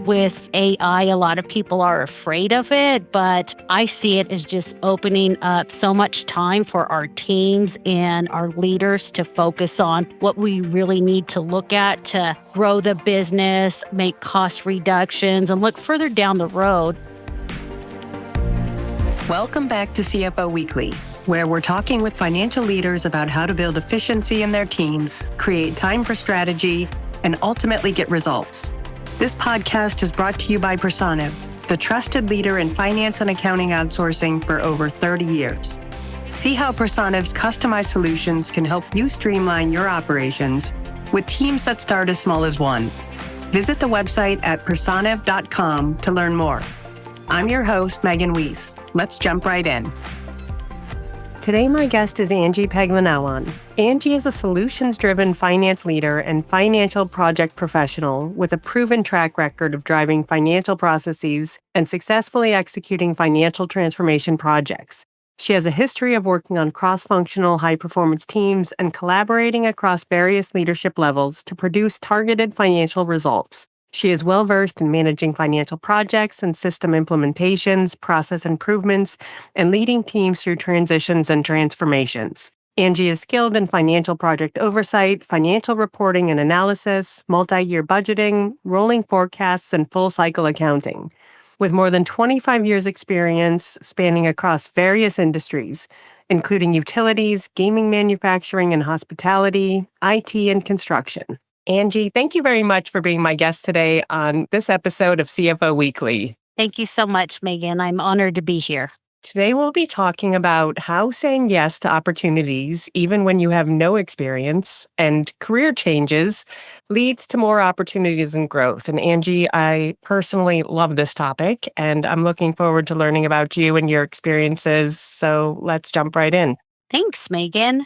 With AI, a lot of people are afraid of it, but I see it as just opening up so much time for our teams and our leaders to focus on what we really need to look at to grow the business, make cost reductions, and look further down the road. Welcome back to CFO Weekly, where we're talking with financial leaders about how to build efficiency in their teams, create time for strategy, and ultimately get results. This podcast is brought to you by Personiv, the trusted leader in finance and accounting outsourcing for over 30 years. See how Personiv's customized solutions can help you streamline your operations with teams that start as small as one. Visit the website at personiv.com to learn more. I'm your host, Megan Weis. Let's jump right in. Today, my guest is Angie Paglinawan. Angie is a solutions-driven finance leader and financial project professional with a proven track record of driving financial processes and successfully executing financial transformation projects. She has a history of working on cross-functional high-performance teams and collaborating across various leadership levels to produce targeted financial results. She is well-versed in managing financial projects and system implementations, process improvements, and leading teams through transitions and transformations. Angie is skilled in financial project oversight, financial reporting and analysis, multi-year budgeting, rolling forecasts, and full-cycle accounting. With more than 25 years' experience spanning across various industries, including utilities, gaming manufacturing and hospitality, IT, and construction. Angie, thank you very much for being my guest today on this episode of CFO Weekly. Thank you so much, Megan. I'm honored to be here. Today, we'll be talking about how saying yes to opportunities, even when you have no experience, and career changes leads to more opportunities and growth. And Angie, I personally love this topic, and I'm looking forward to learning about you and your experiences. So let's jump right in. Thanks, Megan.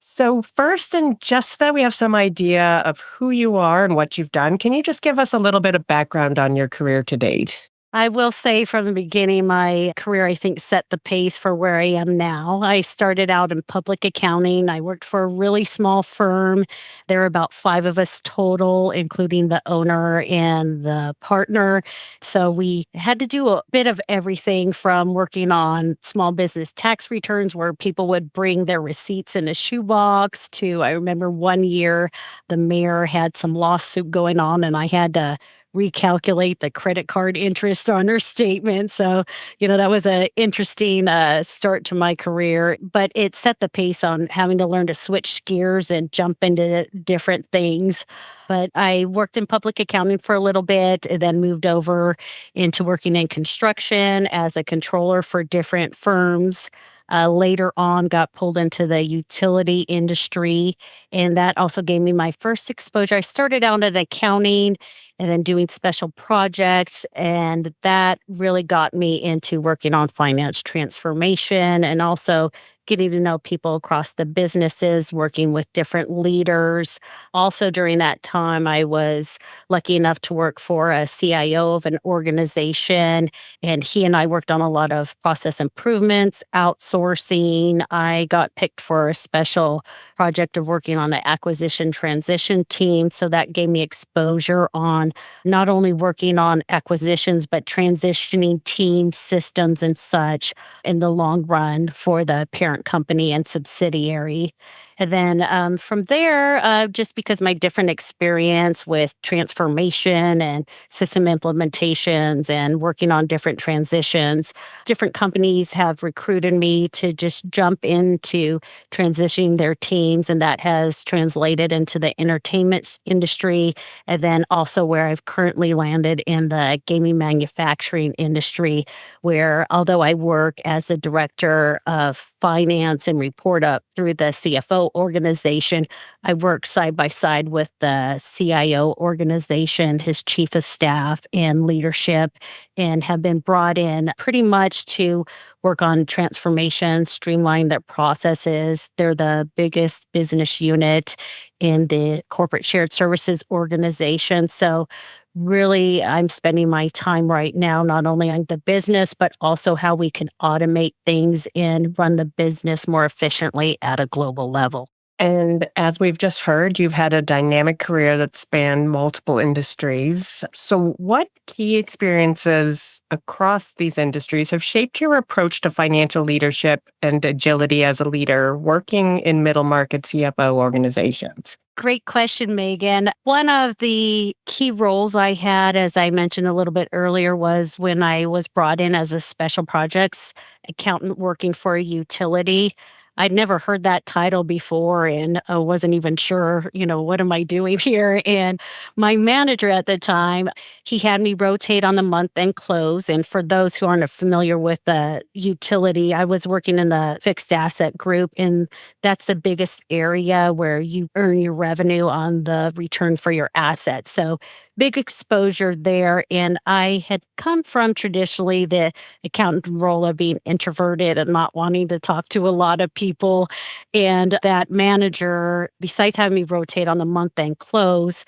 So first, and just so that we have some idea of who you are and what you've done, can you just give us a little bit of background on your career to date? I will say from the beginning, my career, I think, set the pace for where I am now. I started out in public accounting. I worked for a really small firm. There were about 5 of us total, including the owner and the partner. So we had to do a bit of everything from working on small business tax returns where people would bring their receipts in a shoebox to, I remember one year, the mayor had some lawsuit going on and I had to recalculate the credit card interest on her statement. So, that was an interesting start to my career, but it set the pace on having to learn to switch gears and jump into different things. But I worked in public accounting for a little bit and then moved over into working in construction as a controller for different firms. Later on, got pulled into the utility industry, and that also gave me my first exposure. I started out in accounting and then doing special projects, and that really got me into working on finance transformation and also getting to know people across the businesses, working with different leaders. Also, during that time, I was lucky enough to work for a CIO of an organization, and he and I worked on a lot of process improvements, outsourcing. I got picked for a special project of working on an acquisition transition team, so that gave me exposure on not only working on acquisitions, but transitioning teams, systems, and such in the long run for the parent company and subsidiary. And then from there, just because my different experience with transformation and system implementations and working on different transitions, different companies have recruited me to just jump into transitioning their teams. And that has translated into the entertainment industry. And then also where I've currently landed in the gaming manufacturing industry, where although I work as the director of finance and report up through the CFO organization, I work side by side with the CIO organization, his chief of staff and leadership, and have been brought in pretty much to work on transformation, streamline their processes. They're the biggest business unit in the corporate shared services organization. So really, I'm spending my time right now, not only on the business, but also how we can automate things and run the business more efficiently at a global level. And as we've just heard, you've had a dynamic career that spanned multiple industries. So, what key experiences across these industries have shaped your approach to financial leadership and agility as a leader working in middle market CFO organizations? Great question, Megan. One of the key roles I had, as I mentioned a little bit earlier, was when I was brought in as a special projects accountant working for a utility. I'd never heard that title before and wasn't even sure, what am I doing here? And my manager at the time, he had me rotate on the month end close. And for those who aren't familiar with the utility, I was working in the fixed asset group, and that's the biggest area where you earn your revenue on the return for your assets. So big exposure there. And I had come from traditionally the accountant role of being introverted and not wanting to talk to a lot of people. And that manager, besides having me rotate on the month end close,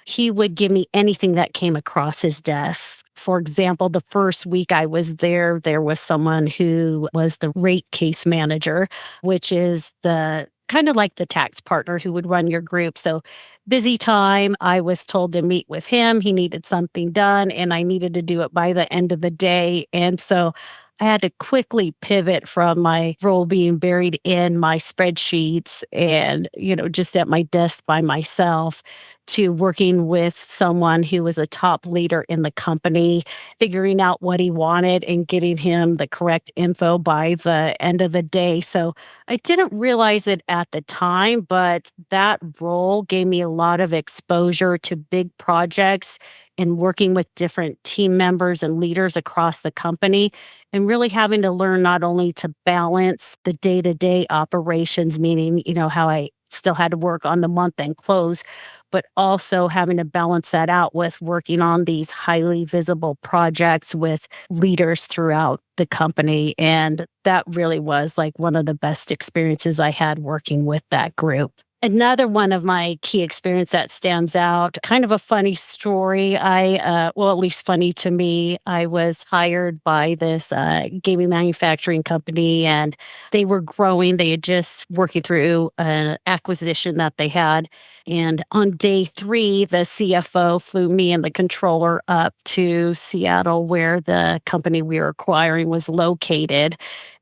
he would give me anything that came across his desk. For example, the first week I was there was someone who was the rate case manager, which is the kind of like the tax partner who would run your group. So busy time. I was told to meet with him. He needed something done and I needed to do it by the end of the day. And so I had to quickly pivot from my role being buried in my spreadsheets and, just at my desk by myself to working with someone who was a top leader in the company, figuring out what he wanted and getting him the correct info by the end of the day. So I didn't realize it at the time, but that role gave me a lot of exposure to big projects and working with different team members and leaders across the company and really having to learn not only to balance the day-to-day operations, meaning, how I still had to work on the month end close, but also having to balance that out with working on these highly visible projects with leaders throughout the company. And that really was like one of the best experiences I had working with that group. Another one of my key experience that stands out, kind of a funny story. Well, at least funny to me, I was hired by this gaming manufacturing company and they were growing. They had just working through an acquisition that they had. And on day 3, the CFO flew me and the controller up to Seattle where the company we were acquiring was located.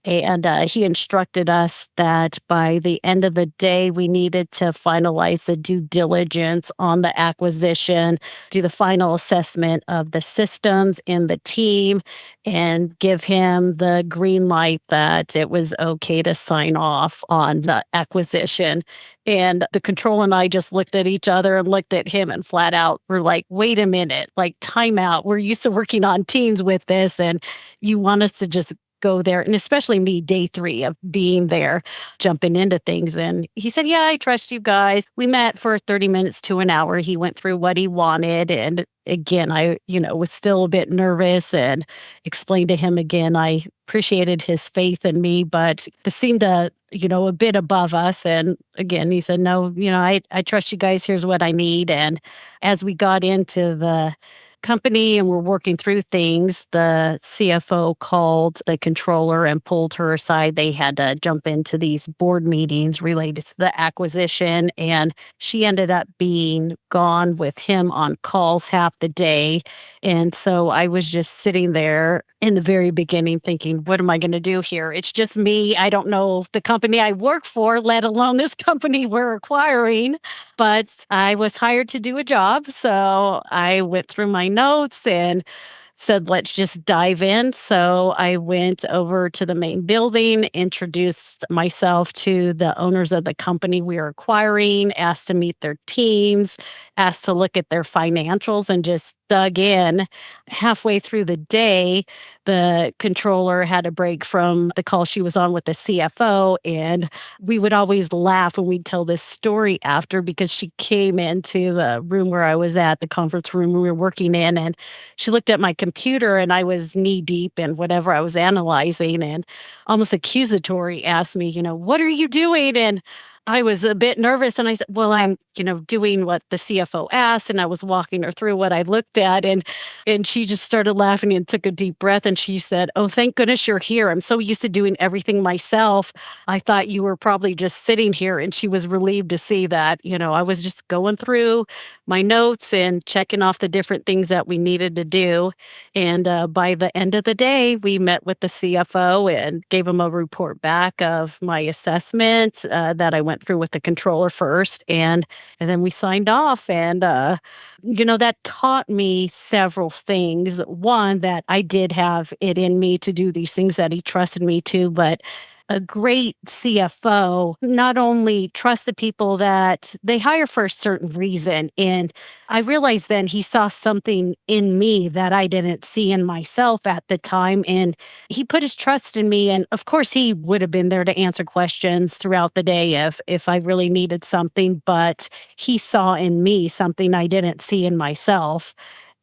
And he instructed us that by the end of the day, we needed to finalize the due diligence on the acquisition, do the final assessment of the systems and the team, and give him the green light that it was okay to sign off on the acquisition. And the controller and I just looked at each other and looked at him and flat out were like, wait a minute, like time out. We're used to working on teams with this, and you want us to just go there, and especially me, day 3 of being there, jumping into things. And he said, yeah, I trust you guys. We met for 30 minutes to an hour. He went through what he wanted. And again, I, was still a bit nervous and explained to him again, I appreciated his faith in me, but it seemed a bit above us. And again, he said, no, I trust you guys. Here's what I need. And as we got into the company and we're working through things, the CFO called the controller and pulled her aside. They had to jump into these board meetings related to the acquisition, and she ended up being gone with him on calls half the day. And so I was just sitting there in the very beginning thinking, what am I going to do here? It's just me. I don't know the company I work for, let alone this company we're acquiring. But I was hired to do a job. So I went through my notes and said, let's just dive in. So I went over to the main building, introduced myself to the owners of the company we were acquiring, asked to meet their teams, asked to look at their financials, and just dug in. Halfway through the day, the controller had a break from the call she was on with the CFO. And we would always laugh when we'd tell this story after, because she came into the room where I was at, the conference room we were working in, and she looked at my computer and I was knee deep in whatever I was analyzing and almost accusatory asked me, what are you doing? And I was a bit nervous and I said, well, I'm, doing what the CFO asked. And I was walking her through what I looked at. And she just started laughing and took a deep breath. And she said, oh, thank goodness you're here. I'm so used to doing everything myself. I thought you were probably just sitting here. And she was relieved to see that, I was just going through my notes and checking off the different things that we needed to do. And by the end of the day, we met with the CFO and gave him a report back of my assessment that I went through with the controller first. And then we signed off. And, that taught me several things. One, that I did have it in me to do these things that he trusted me to, but a great CFO not only trusts the people that they hire for a certain reason. And I realized then he saw something in me that I didn't see in myself at the time. And he put his trust in me. And of course, he would have been there to answer questions throughout the day if I really needed something. But he saw in me something I didn't see in myself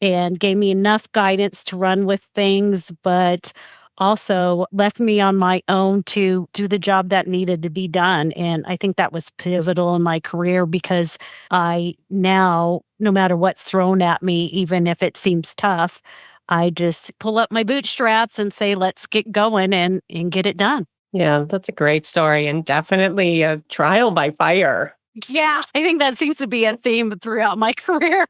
and gave me enough guidance to run with things, but also left me on my own to do the job that needed to be done. And I think that was pivotal in my career because I now, no matter what's thrown at me, even if it seems tough, I just pull up my bootstraps and say, let's get going and get it done. Yeah, that's a great story and definitely a trial by fire. Yeah, I think that seems to be a theme throughout my career.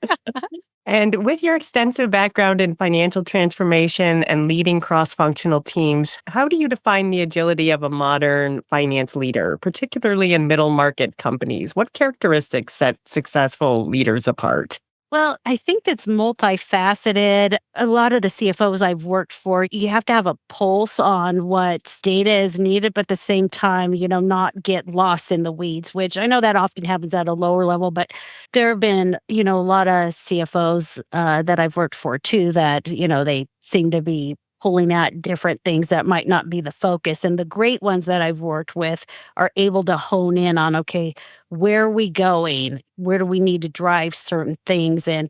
And with your extensive background in financial transformation and leading cross-functional teams, how do you define the agility of a modern finance leader, particularly in middle market companies? What characteristics set successful leaders apart? Well, I think it's multifaceted. A lot of the CFOs I've worked for, you have to have a pulse on what data is needed, but at the same time, not get lost in the weeds, which I know that often happens at a lower level, but there have been, a lot of CFOs that I've worked for too that, they seem to be pulling at different things that might not be the focus. And the great ones that I've worked with are able to hone in on, okay, where are we going? Where do we need to drive certain things? And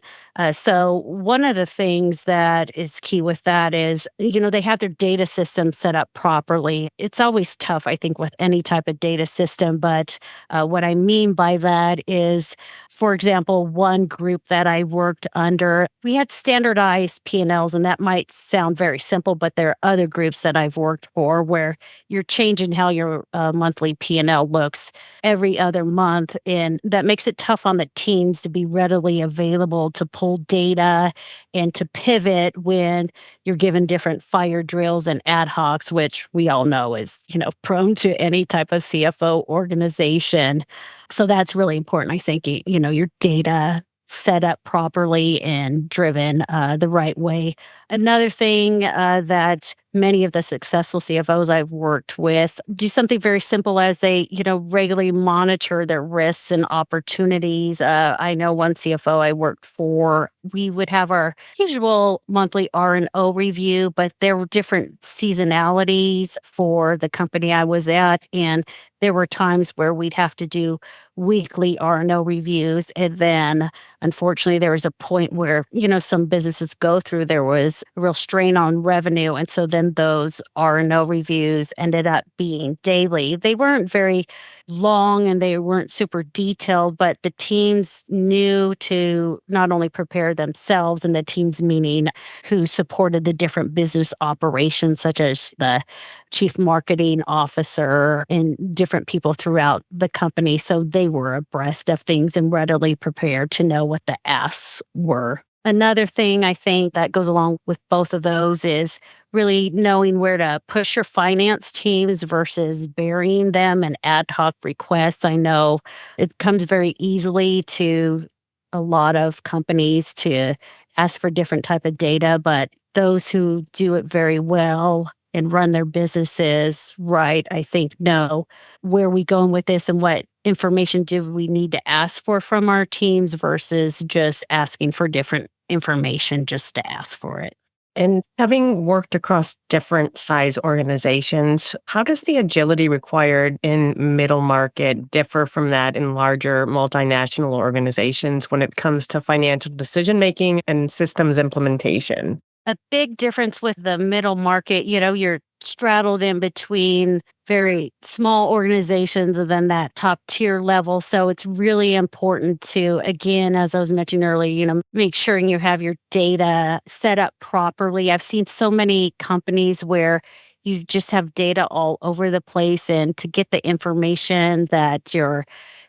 so one of the things that is key with that is, they have their data system set up properly. It's always tough, I think, with any type of data system. But what I mean by that is, for example, one group that I worked under, we had standardized P&Ls, and that might sound very simple, but there are other groups that I've worked for where you're changing how your monthly P&L looks every other month. And that makes it tough on the teams to be readily available to pull data and to pivot when you're given different fire drills and ad hocs, which we all know is, prone to any type of CFO organization. So that's really important. I think, your data set up properly and driven the right way. Another thing that many of the successful CFOs I've worked with do something very simple as they, regularly monitor their risks and opportunities. I know one CFO I worked for, we would have our usual monthly R&O review, but there were different seasonalities for the company I was at. And there were times where we'd have to do weekly R&O reviews. And then, unfortunately, there was a point where, some businesses go through, there was a real strain on revenue. And so then those R&O reviews ended up being daily. They weren't very long and they weren't super detailed, but the teams knew to not only prepare themselves, and the teams meaning who supported the different business operations, such as the chief marketing officer and different people throughout the company. So they were abreast of things and readily prepared to know what the asks were. Another thing I think that goes along with both of those is really knowing where to push your finance teams versus burying them in ad hoc requests. I know it comes very easily to a lot of companies to ask for different type of data, but those who do it very well and run their businesses right, I think, know where we going with this and what information do we need to ask for from our teams versus just asking for different information just to ask for it. And having worked across different size organizations, how does the agility required in middle market differ from that in larger multinational organizations when it comes to financial decision-making and systems implementation? A big difference with the middle market, you're straddled in between very small organizations and then that top tier level. So it's really important to, again, as I was mentioning earlier, make sure you have your data set up properly. I've seen so many companies where you just have data all over the place, and to get the information that your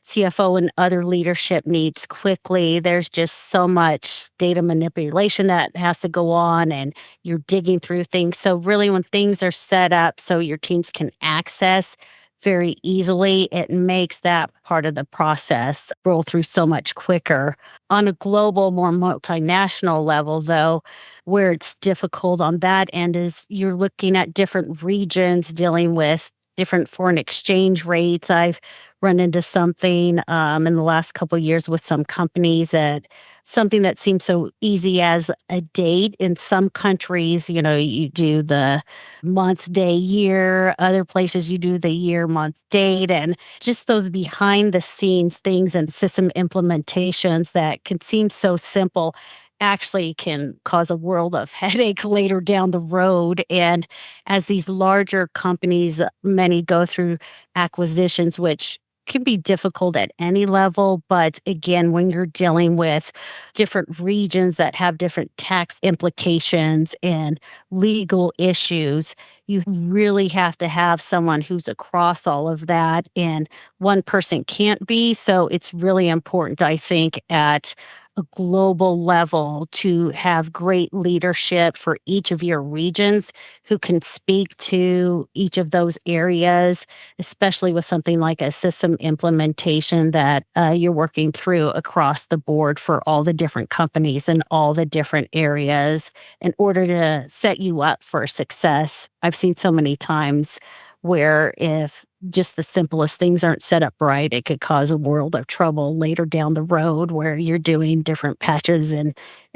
CFO and other leadership needs quickly, there's just so much data manipulation that has to go on, and you're digging through things. So really, when things are set up so your teams can access very easily, it makes that part of the process roll through so much quicker. On a global, more multinational level, though, where it's difficult on that end is you're looking at different regions dealing with different foreign exchange rates. I've run into something in the last couple of years with some companies that something that seems so easy as a date. In some countries, you do the month, day, year. Other places, you do the year, month, date. And just those behind the scenes things and system implementations that can seem so simple actually can cause a world of headache later down the road. And as these larger companies, many go through acquisitions, which can be difficult at any level. But again, when you're dealing with different regions that have different tax implications and legal issues, you really have to have someone who's across all of that. And one person can't be. So it's really important, I think, at a global level to have great leadership for each of your regions who can speak to each of those areas, especially with something like a system implementation that you're working through across the board for all the different companies and all the different areas in order to set you up for success. I've seen so many times where if just the simplest things aren't set up right, it could cause a world of trouble later down the road where you're doing different patches and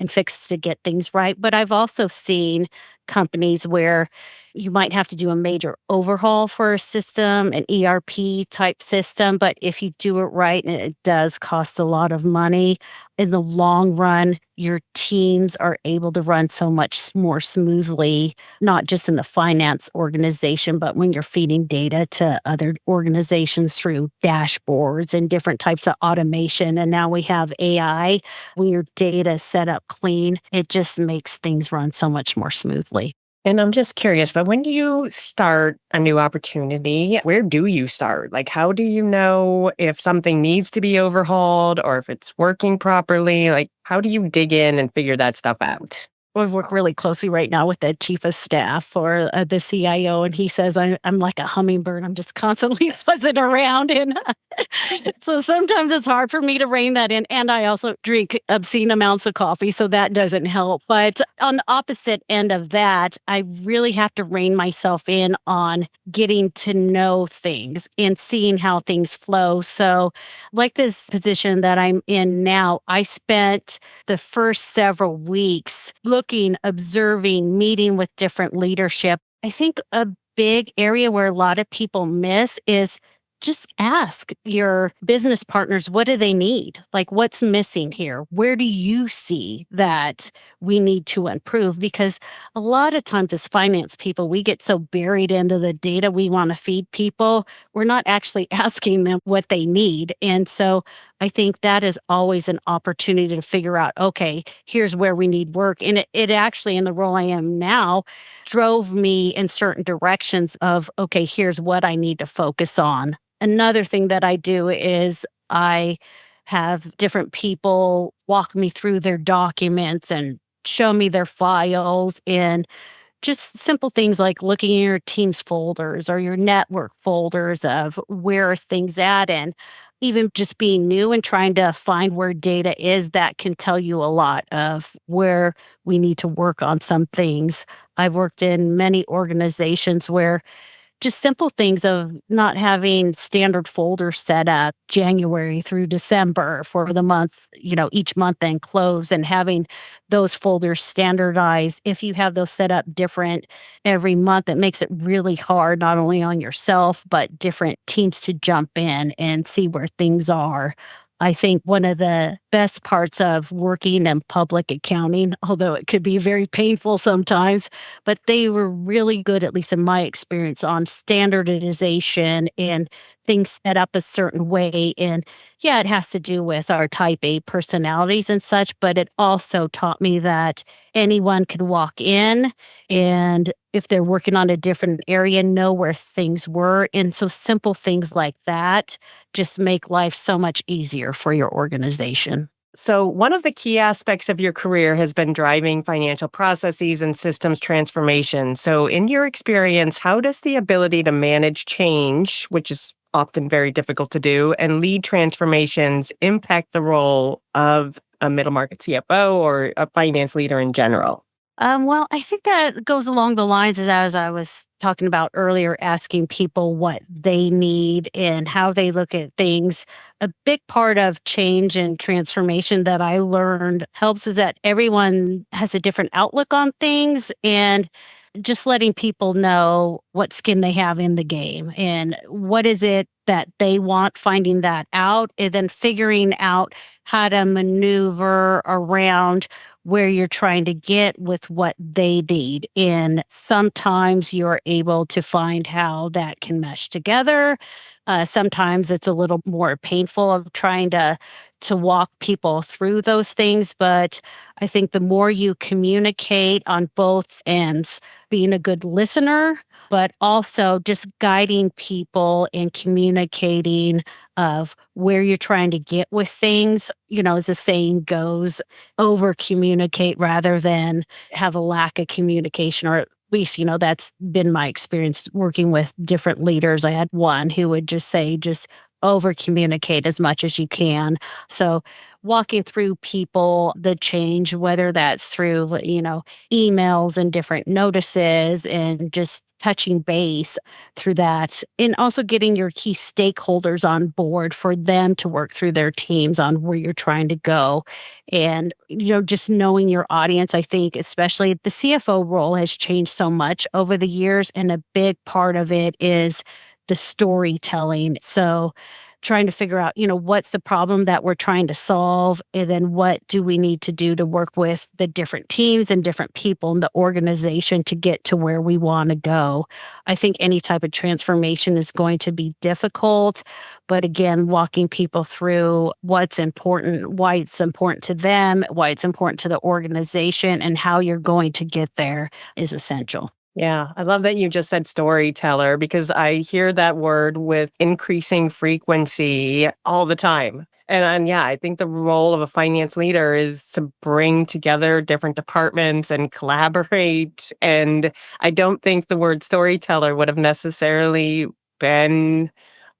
fixes to get things right. But I've also seen companies where you might have to do a major overhaul for a system, an ERP type system. But if you do it right, and it does cost a lot of money, in the long run, your teams are able to run so much more smoothly, not just in the finance organization, but when you're feeding data to other organizations through dashboards and different types of automation. And now we have AI. When your data is set up clean, it just makes things run so much more smoothly. And I'm just curious, but when you start a new opportunity, where do you start? Like, how do you know if something needs to be overhauled or if it's working properly? Like, how do you dig in and figure that stuff out? We work really closely right now with the chief of staff or the CIO, and he says I'm like a hummingbird. I'm just constantly buzzing around, and so sometimes it's hard for me to rein that in. And I also drink obscene amounts of coffee, so that doesn't help. But on the opposite end of that, I really have to rein myself in on getting to know things and seeing how things flow. So, like this position that I'm in now, I spent the first several weeks looking, observing, meeting with different leadership. I think a big area where a lot of people miss is just ask your business partners, what do they need? Like, what's missing here? Where do you see that we need to improve? Because a lot of times as finance people, we get so buried into the data we want to feed people, we're not actually asking them what they need. And so I think that is always an opportunity to figure out, okay, here's where we need work. And it actually, in the role I am now, drove me in certain directions of, okay, here's what I need to focus on. Another thing that I do is I have different people walk me through their documents and show me their files, and just simple things like looking in your team's folders or your network folders of where are things at, and even just being new and trying to find where data is that can tell you a lot of where we need to work on some things. I've worked in many organizations where just simple things of not having standard folders set up January through December for the month, each month and close, and having those folders standardized. If you have those set up different every month, it makes it really hard, not only on yourself, but different teams to jump in and see where things are. I think one of the best parts of working in public accounting, although it could be very painful sometimes, but they were really good, at least in my experience, on standardization and things set up a certain way. And yeah, it has to do with our type A personalities and such, but it also taught me that anyone could walk in and if they're working on a different area, know where things were. And so simple things like that just make life so much easier for your organization. So, one of the key aspects of your career has been driving financial processes and systems transformation. So, in your experience, how does the ability to manage change, which is often very difficult to do, and lead transformations impact the role of a middle market CFO or a finance leader in general? Well, I think that goes along the lines of as I was talking about earlier, asking people what they need and how they look at things. A big part of change and transformation that I learned helps is that everyone has a different outlook on things and just letting people know what skin they have in the game and what is it that they want, finding that out, and then figuring out how to maneuver around where you're trying to get with what they need. And sometimes you're able to find how that can mesh together. Sometimes it's a little more painful of trying to walk people through those things. But I think the more you communicate on both ends, being a good listener, but also just guiding people and communicating of where you're trying to get with things, as the saying goes, over communicate rather than have a lack of communication, or at least, that's been my experience working with different leaders. I had one who would just say, just over communicate as much as you can. So walking through people, the change, whether that's through, emails and different notices and just touching base through that. And also getting your key stakeholders on board for them to work through their teams on where you're trying to go. And, just knowing your audience, I think, especially the CFO role has changed so much over the years. And a big part of it is the storytelling. So trying to figure out, what's the problem that we're trying to solve? And then what do we need to do to work with the different teams and different people in the organization to get to where we want to go? I think any type of transformation is going to be difficult. But again, walking people through what's important, why it's important to them, why it's important to the organization, and how you're going to get there is essential. Yeah, I love that you just said storyteller because I hear that word with increasing frequency all the time. And yeah, I think the role of a finance leader is to bring together different departments and collaborate. And I don't think the word storyteller would have necessarily been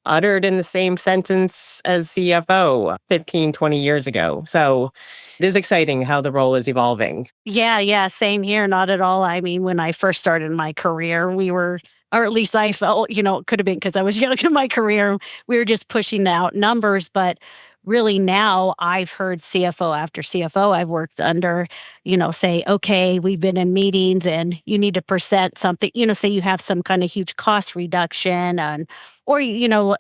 uttered in the same sentence as CFO 15, 20 years ago. So it is exciting how the role is evolving. Yeah, same here. Not at all. I mean, when I first started my career, we were, or at least I felt, it could have been because I was young in my career, we were just pushing out numbers. But really now I've heard CFO after CFO I've worked under, say, okay, we've been in meetings and you need to present something, say you have some kind of huge cost reduction and or,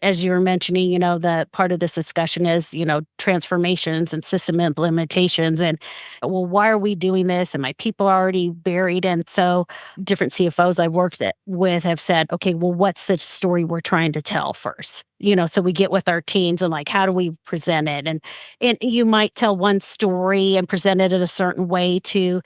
as you were mentioning, the part of this discussion is, transformations and system implementations. And well, why are we doing this? And my people are already buried. And so different CFOs I've worked with have said, okay, well, what's the story we're trying to tell first? So we get with our teams and like, how do we present it? And you might tell one story and present it in a certain way to,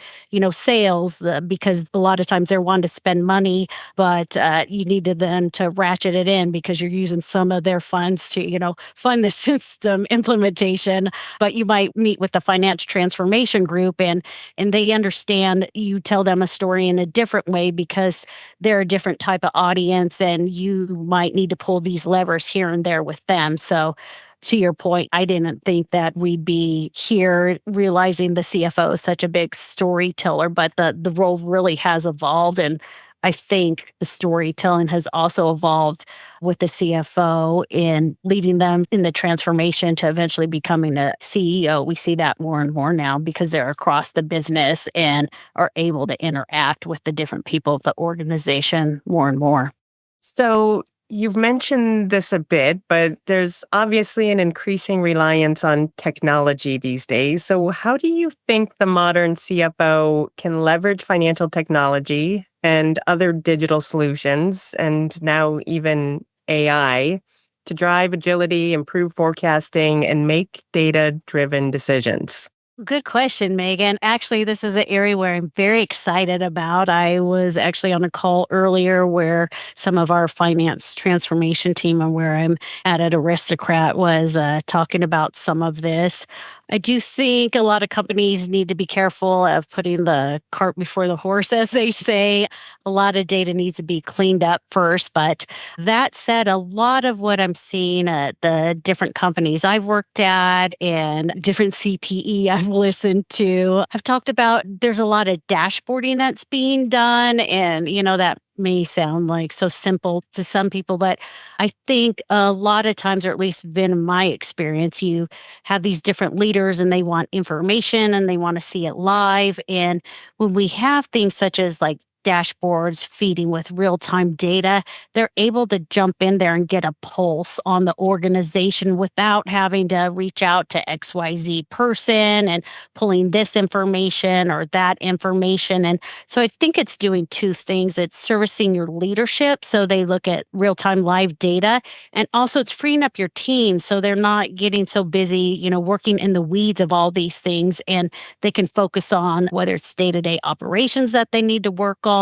sales, because a lot of times they're wanting to spend money, but you needed them to ratchet it in because you're using some of their funds to, fund the system implementation. But you might meet with the finance transformation group and they understand you tell them a story in a different way because they're a different type of audience and you might need to pull these levers here and there with them. So to your point, I didn't think that we'd be here realizing the CFO is such a big storyteller, but the role really has evolved. And I think the storytelling has also evolved with the CFO in leading them in the transformation to eventually becoming a CEO. We see that more and more now because they're across the business and are able to interact with the different people of the organization more and more. So You've mentioned this a bit, but there's obviously an increasing reliance on technology these days. So, how do you think the modern CFO can leverage financial technology and other digital solutions, and now even AI, to drive agility, improve forecasting, and make data driven decisions? Good question, Megan. Actually, this is an area where I'm very excited about. I was actually on a call earlier where some of our finance transformation team and where I'm at Aristocrat was talking about some of this. I do think a lot of companies need to be careful of putting the cart before the horse, as they say. A lot of data needs to be cleaned up first. But that said, a lot of what I'm seeing at the different companies I've worked at and different CPE I've listened to have talked about there's a lot of dashboarding that's being done. And, that may sound like so simple to some people, but I think a lot of times, or at least been in my experience, you have these different leaders and they want information and they want to see it live. And when we have things such as like dashboards feeding with real time data, they're able to jump in there and get a pulse on the organization without having to reach out to XYZ person and pulling this information or that information. And so I think it's doing two things. It's servicing your leadership so they look at real time live data. And also it's freeing up your team so they're not getting so busy, working in the weeds of all these things. And they can focus on whether it's day to day operations that they need to work on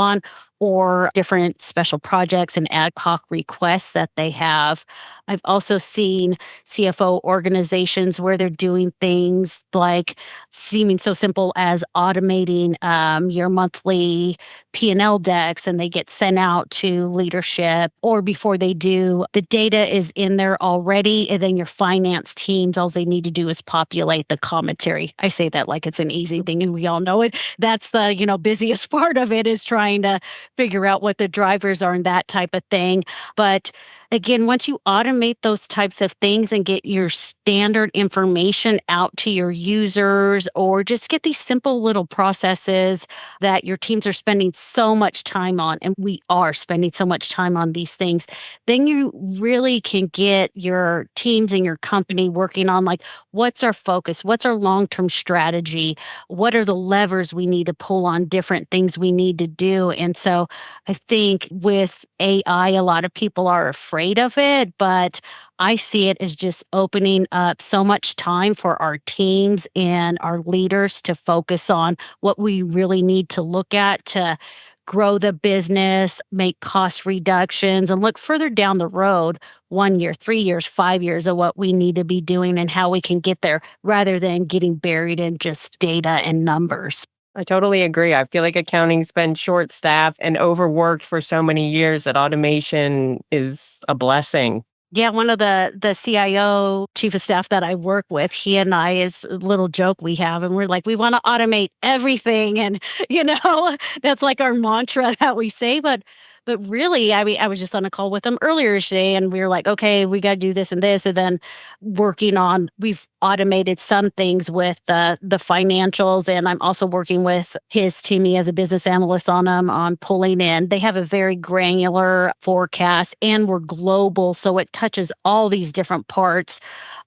or different special projects and ad hoc requests that they have. I've also seen CFO organizations where they're doing things like seeming so simple as automating your monthly P&L decks and they get sent out to leadership, or before they do, the data is in there already. And then your finance teams, all they need to do is populate the commentary. I say that like it's an easy thing and we all know it. That's the, busiest part of it is trying to figure out what the drivers are and that type of thing. But again, once you automate those types of things and get your standard information out to your users, or just get these simple little processes that your teams are spending so much time on, and we are spending so much time on these things, then you really can get your teams and your company working on like, what's our focus? What's our long-term strategy? What are the levers we need to pull on different things we need to do? And so I think with AI, a lot of people are afraid of it, but I see it as just opening up so much time for our teams and our leaders to focus on what we really need to look at to grow the business, make cost reductions, and look further down the road, 1 year, 3 years, 5 years of what we need to be doing and how we can get there rather than getting buried in just data and numbers. I totally agree. I feel like accounting's been short staffed and overworked for so many years that automation is a blessing. Yeah, one of the CIO, chief of staff that I work with, he and I, is a little joke we have, and we're like, we want to automate everything, and that's like our mantra that we say. But really, I mean, I was just on a call with him earlier today, and we were like, okay, we got to do this and this, and then working on. We've automated some things with the financials, and I'm also working with his team. He has a business analyst on them on pulling in. They have a very granular forecast, and we're global, so it touches all these different parts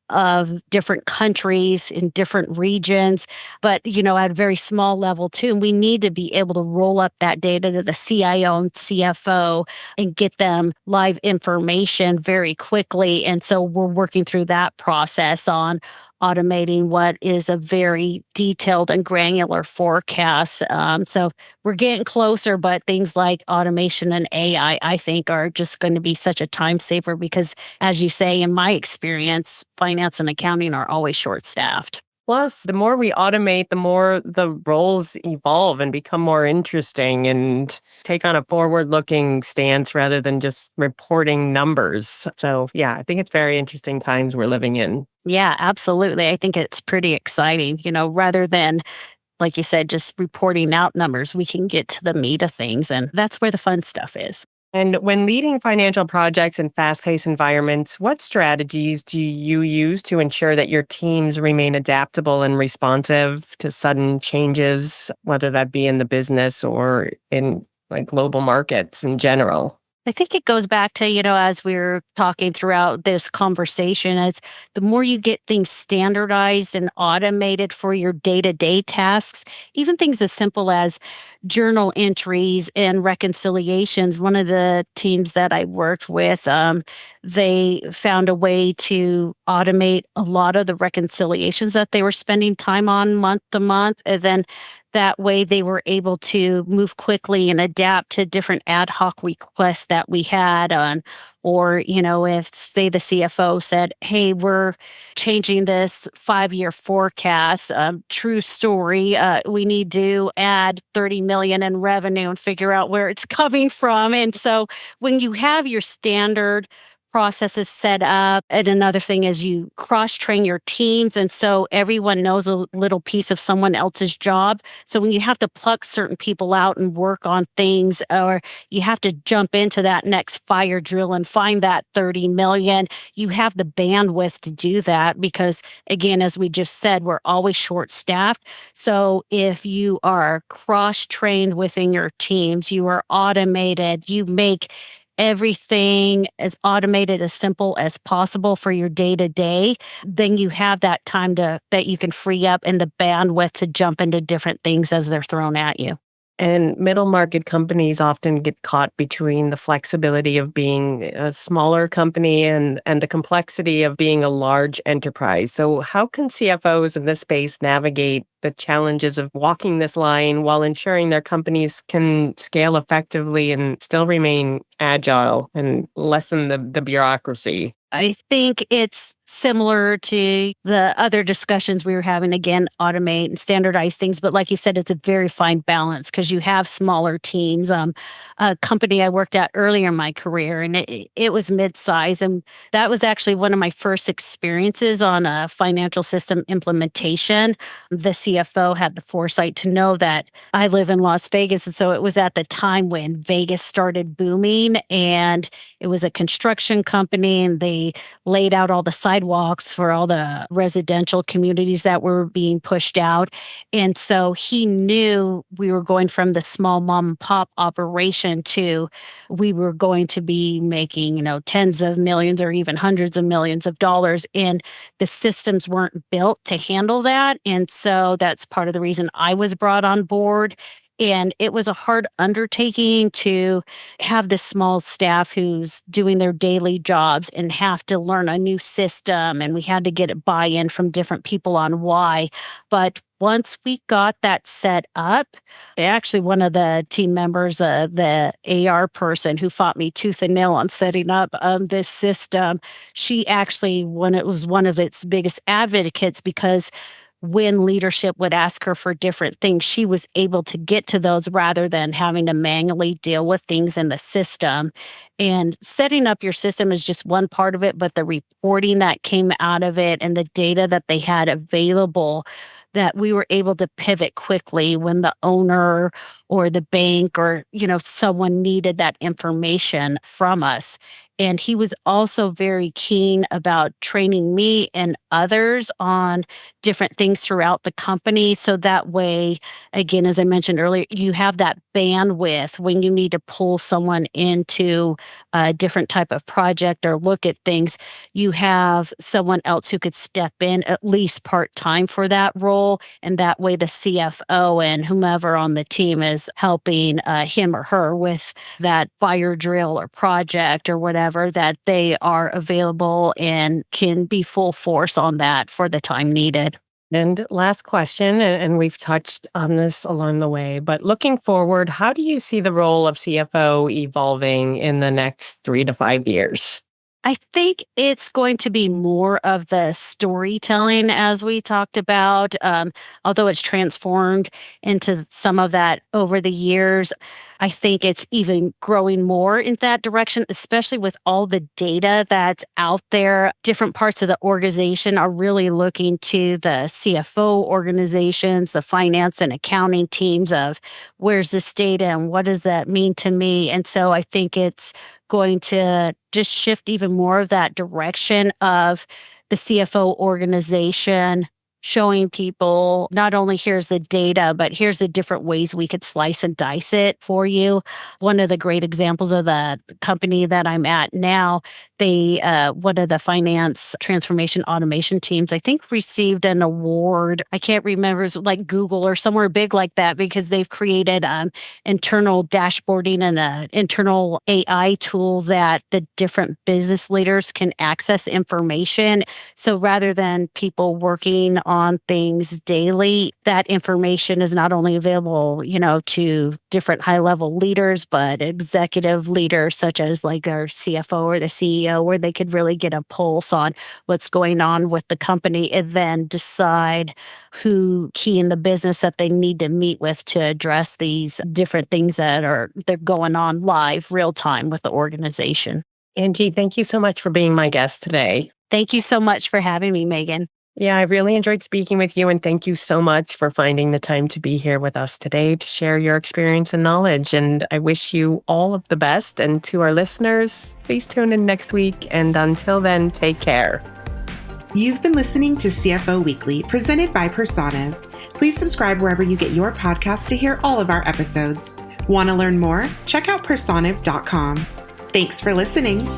of different countries in different regions, but at a very small level too. And we need to be able to roll up that data to the CIO and CFO and get them live information very quickly. And so we're working through that process on automating what is a very detailed and granular forecast. So we're getting closer, but things like automation and AI, I think, are just going to be such a time saver because, as you say, in my experience, finance and accounting are always short staffed. Plus, the more we automate, the more the roles evolve and become more interesting and take on a forward looking stance rather than just reporting numbers. So, yeah, I think it's very interesting times we're living in. Yeah, absolutely. I think it's pretty exciting, rather than, like you said, just reporting out numbers, we can get to the meat of things. And that's where the fun stuff is. And when leading financial projects in fast-paced environments, what strategies do you use to ensure that your teams remain adaptable and responsive to sudden changes, whether that be in the business or in like global markets in general? I think it goes back to, as we are talking throughout this conversation, it's the more you get things standardized and automated for your day to day tasks, even things as simple as journal entries and reconciliations. One of the teams that I worked with, they found a way to automate a lot of the reconciliations that they were spending time on month to month. And then that way they were able to move quickly and adapt to different ad hoc requests that we had on, or, if say the CFO said, "Hey, we're changing this 5-year forecast, true story, we need to add 30 million in revenue and figure out where it's coming from." And so when you have your standard processes set up. And another thing is you cross train your teams. And so everyone knows a little piece of someone else's job. So when you have to pluck certain people out and work on things, or you have to jump into that next fire drill and find that 30 million, you have the bandwidth to do that because, again, as we just said, we're always short staffed. So if you are cross trained within your teams, you are automated, you make everything as automated as simple as possible for your day to day, then you have that time to that you can free up and the bandwidth to jump into different things as they're thrown at you. And middle market companies often get caught between the flexibility of being a smaller company and the complexity of being a large enterprise. So, how can CFOs in this space navigate the challenges of walking this line while ensuring their companies can scale effectively and still remain agile and lessen the bureaucracy? I think it's similar to the other discussions we were having, again, automate and standardize things. But like you said, it's a very fine balance because you have smaller teams. A company I worked at earlier in my career, and it was mid-size. And that was actually one of my first experiences on a financial system implementation. The CFO had the foresight to know that I live in Las Vegas. And so it was at the time when Vegas started booming, and it was a construction company, and they laid out all the sidewalks for all the residential communities that were being pushed out. And so he knew we were going from the small mom and pop operation to we were going to be making, tens of millions or even hundreds of millions of dollars. And the systems weren't built to handle that. And so that's part of the reason I was brought on board. And it was a hard undertaking to have this small staff who's doing their daily jobs and have to learn a new system. And we had to get buy-in from different people on why. But once we got that set up, actually one of the team members, the AR person who fought me tooth and nail on setting up this system, she actually, when it was one of its biggest advocates, because when leadership would ask her for different things, she was able to get to those rather than having to manually deal with things in the system. And setting up your system is just one part of it, but the reporting that came out of it and the data that they had available, that we were able to pivot quickly when the owner or the bank or, someone needed that information from us. And he was also very keen about training me and others on different things throughout the company. So that way, again, as I mentioned earlier, you have that bandwidth when you need to pull someone into a different type of project or look at things. You have someone else who could step in at least part-time for that role. And that way the CFO and whomever on the team is helping him or her with that fire drill or project or whatever, that they are available and can be full force on that for the time needed. And last question, and we've touched on this along the way, but looking forward, how do you see the role of CFO evolving in the next 3 to 5 years? I think it's going to be more of the storytelling as we talked about, although it's transformed into some of that over the years. I think it's even growing more in that direction, especially with all the data that's out there. Different parts of the organization are really looking to the CFO organizations, the finance and accounting teams of where's this data and what does that mean to me? And so I think it's going to just shift even more of that direction of the CFO organization showing people not only here's the data, but here's the different ways we could slice and dice it for you. One of the great examples of the company that I'm at now, one of the finance transformation automation teams, I think received an award. I can't remember, it's like Google or somewhere big like that, because they've created internal dashboarding and an internal AI tool that the different business leaders can access information. So rather than people working on things daily, that information is not only available, to different high-level leaders, but executive leaders such as like our CFO or the CEO, where they could really get a pulse on what's going on with the company and then decide who key in the business that they need to meet with to address these different things they're going on live real time with the organization. Angie, thank you so much for being my guest today. Thank you so much for having me, Megan. Yeah, I really enjoyed speaking with you, and thank you so much for finding the time to be here with us today to share your experience and knowledge. And I wish you all of the best. And to our listeners, please tune in next week. And until then, take care. You've been listening to CFO Weekly, presented by Personiv. Please subscribe wherever you get your podcasts to hear all of our episodes. Want to learn more? Check out personiv.com. Thanks for listening.